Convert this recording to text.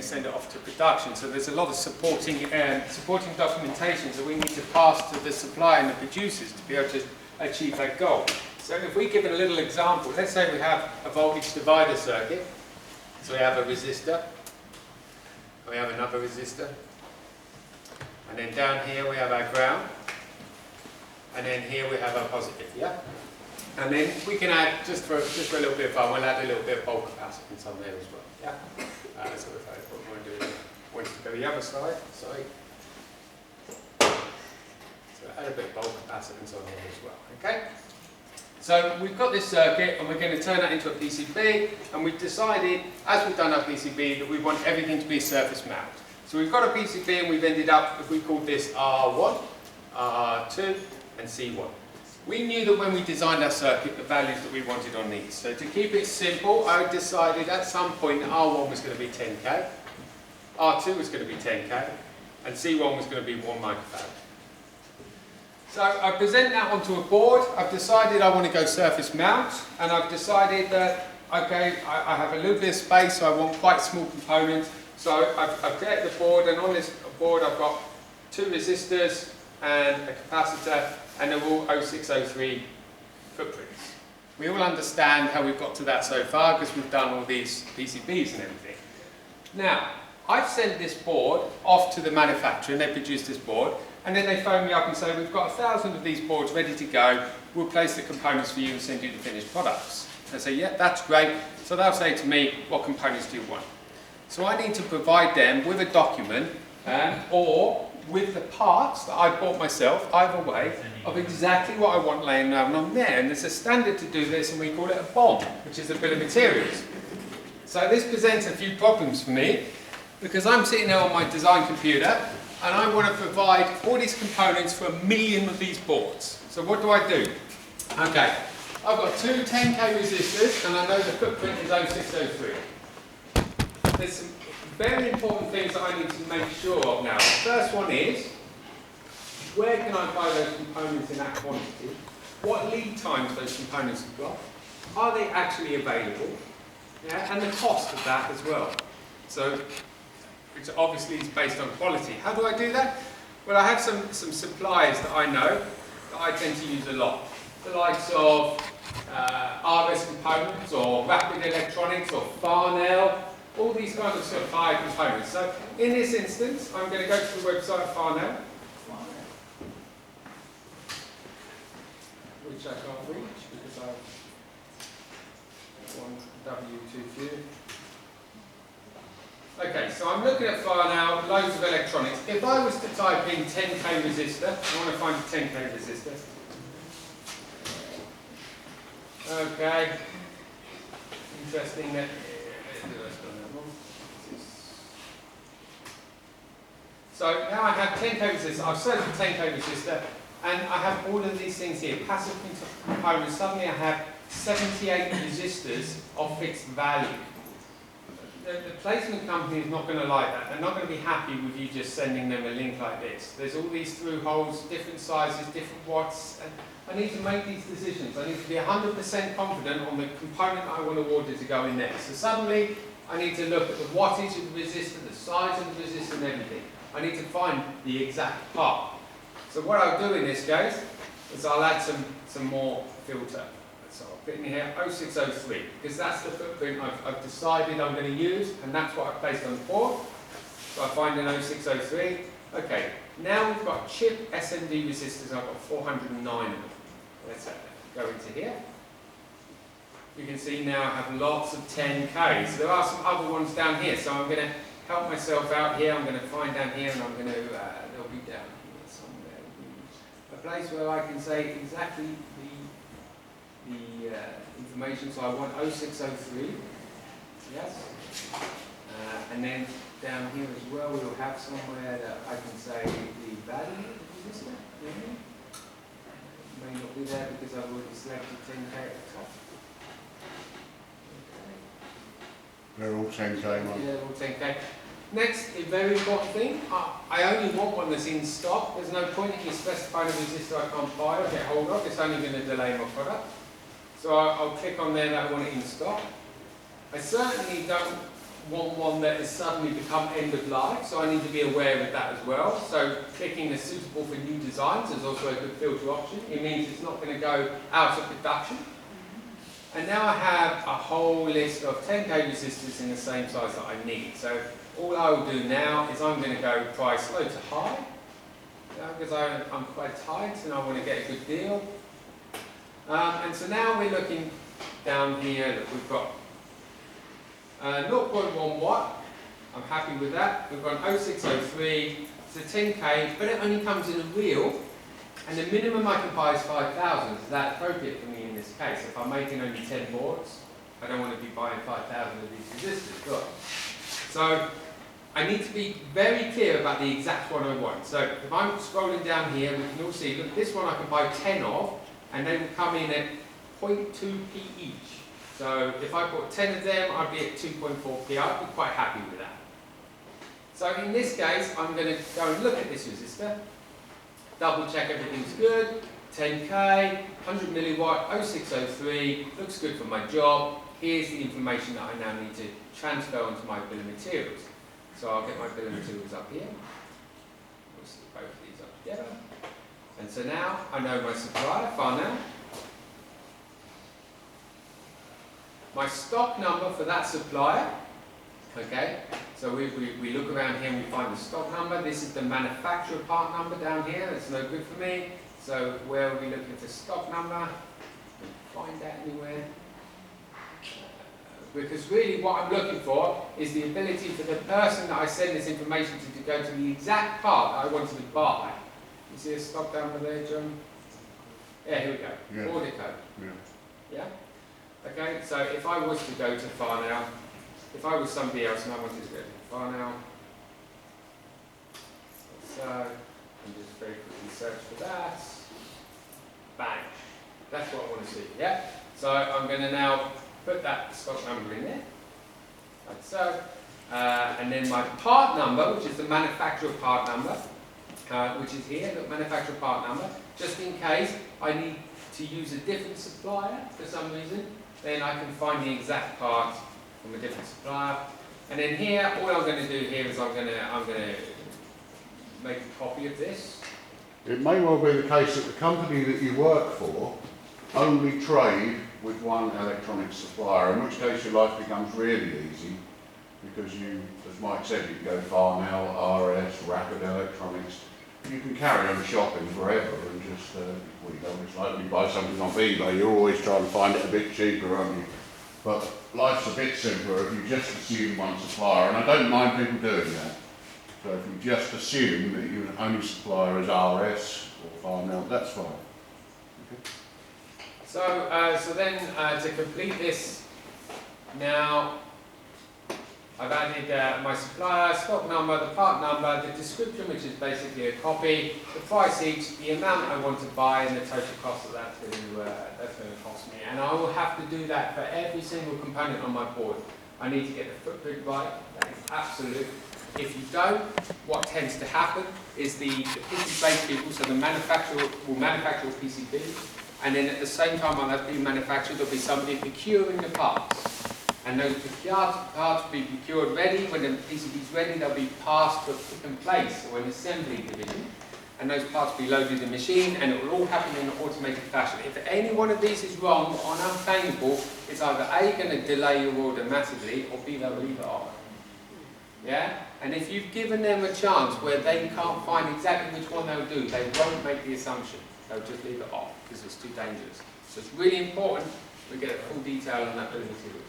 to send it off to production. So there's a lot of supporting documentation that we need to pass to the supplier and the producers to be able to achieve that goal. So if we give it a little example, let's say we have a voltage divider circuit. So we have a resistor, we have another resistor, and then down here we have our ground, and then here we have our positive, yeah? And then we can add, just for a little bit of fun, we'll add a little bit of bulk capacitance on there as well, yeah? So if I want to do it, wants to go the other side, sorry. So add a bit of bulk capacitance on here as well, okay? So we've got this circuit and we're going to turn that into a PCB, and we've decided, as we've done our PCB, that we want everything to be surface mount. So we've got a PCB and we've ended up, if we called this R1, R2 and C1. We knew that when we designed our circuit, the values that we wanted on these. So to keep it simple, I decided at some point that R1 was going to be 10k, R2 was going to be 10k, and C1 was going to be 1 microfarad. So I present that onto a board. I've decided I want to go surface mount, and I've decided that, okay, I have a little bit of space, so I want quite small components. So I've created the board, and on this board I've got 2 resistors and a capacitor, and they're all 0603 footprints. We all understand how we've got to that so far because we've done all these PCBs and everything. Now, I've sent this board off to the manufacturer and they produced this board, and then they phone me up and say, we've got 1,000 of these boards ready to go, we'll place the components for you and send you the finished products. I say, yeah, that's great. So they'll say to me, what components do you want? So I need to provide them with a document or with the parts that I bought myself, either way, of exactly what I want laying down on there. And there's a standard to do this, and we call it a BOM, which is a bill of materials. So this presents a few problems for me, because I'm sitting there on my design computer, and I want to provide all these components for 1 million of these boards. So what do I do? Okay, I've got 2 10k resistors, and I know the footprint is 0603. There's some very important things that I need to make sure of now. The first one is, where can I buy those components in that quantity? What lead times those components have got? Are they actually available? Yeah, and the cost of that as well. So, which obviously is based on quality. How do I do that? Well, I have some suppliers that I know that I tend to use a lot. The likes of RS Components or Rapid Electronics or Farnell. All these kinds of supplier components. So in this instance, I'm going to go to the website Farnell, which I can't reach because I've one W too few. Okay, so I'm looking at Farnell, loads of electronics. If I was to type in 10k resistor, I want to find a 10k resistor. Okay, interesting that. So now I have 10k resistor, I've searched for 10k resistor, and I have all of these things here, passive components. Suddenly I have 78 resistors of fixed value. The placement company is not going to like that. They're not going to be happy with you just sending them a link like this. There's all these through holes, different sizes, different watts, and I need to make these decisions. I need to be 100% confident on the component I want to order to go in there. So suddenly I need to look at the wattage of the resistor, the size of the resistor and everything. I need to find the exact part. So what I'll do in this case is I'll add some more filter. So I'll put in here 0603 because that's the footprint I've decided I'm going to use, and that's what I've placed on the board. So I find an 0603. Okay, now we've got chip SMD resistors. I've got 409 of them. Let's go into here. You can see now I have lots of 10Ks. There are some other ones down here, so I'm going to help myself out here. I'm going to find down here, and I'm going to, they'll be down here somewhere. A place where I can say exactly the information. So I want 0603, yes. And then down here as well, we'll have somewhere that I can say the value of the resistor. May not be there because I've already selected 10K at the top. They're all 10K, man. Yeah, they're all 10K. Next, a very important thing, I only want one that's in stock. There's no point in you specifying a resistor I can't buy or get hold of. It's only going to delay my product. So I'll click on there that I want it in stock. I certainly don't want one that has suddenly become end of life, so I need to be aware of that as well. So clicking as suitable for new designs is also a good filter option. It means it's not going to go out of production. And now I have a whole list of 10k resistors in the same size that I need. So all I will do now is I'm going to go price low to high, because I'm quite tight and I want to get a good deal. And so now we're looking down here that we've got 0.1 watt. I'm happy with that. We've got an 0603, it's a 10k, but it only comes in a reel, and the minimum I can buy is 5,000. Is that appropriate for me in this case? If I'm making only 10 boards, I don't want to be buying 5,000 of these resistors, right? So I need to be very clear about the exact one I want. So if I'm scrolling down here, we can all see, look, this one I can buy 10 of, and they will come in at 0.2p each. So if I bought 10 of them, I'd be at 2.4p. I'd be quite happy with that. So in this case, I'm going to go and look at this resistor, double check everything's good, 10k, 100 milliwatt, 0603, looks good for my job. Here's the information that I now need to transfer onto my bill of materials. So I'll get my bill of materials up here. We'll stick both of these up together. And so now I know my supplier, Farnell. My stock number for that supplier. Okay, so we look around here and we find the stock number. This is the manufacturer part number down here. That's no good for me. So where are we looking for stock number? Find that anywhere. Because really what I'm looking for is the ability for the person that I send this information to go to the exact part that I wanted to buy. You see a stock number there, John? Yeah, here we go. Yeah. Order code. Yeah. Yeah? Okay, so if I was to go to Farnell, if I was somebody else and I wanted to go to Farnell, so I'm just very quickly search for that. Bang. That's what I want to see, yeah? So I'm going to now put that stock number in there, like so. And then my part number, which is the manufacturer part number, which is here, the manufacturer part number, just in case I need to use a different supplier for some reason, then I can find the exact part from a different supplier. And then here, all I'm going to do here is I'm going to make a copy of this. It may well be the case that the company that you work for only trade with one electronic supplier, in which case your life becomes really easy, because you, as Mike said, you can go Farnell, RS, Rapid Electronics. You can carry on shopping forever and just, well, you don't, it's like when you buy something off eBay, you're always trying to find it a bit cheaper, aren't you? But life's a bit simpler if you just assume one supplier, and I don't mind people doing that. So if you just assume that your only supplier is RS or Farnell, that's fine. Okay. So then to complete this, now I've added my supplier, stock number, the part number, the description, which is basically a copy, the price each, the amount I want to buy, and the total cost of that's going to cost me. And I will have to do that for every single component on my board. I need to get the footprint right. That is absolute. If you don't, what tends to happen is the PCB people, so the manufacturer will manufacture a PCB, and then at the same time while that's being manufactured, there'll be somebody procuring the parts. And those parts will be procured ready. When the PCB is ready, they'll be passed to a pick and place or an assembly division. And those parts will be loaded in the machine, and it will all happen in an automated fashion. If any one of these is wrong or unclaimable, it's either A, going to delay your order massively, or B, they'll leave it off. Yeah? And if you've given them a chance where they can't find exactly which one they'll do, they won't make the assumption. They'll just leave it off because it's too dangerous. So it's really important we get a full detail on that bill of materials.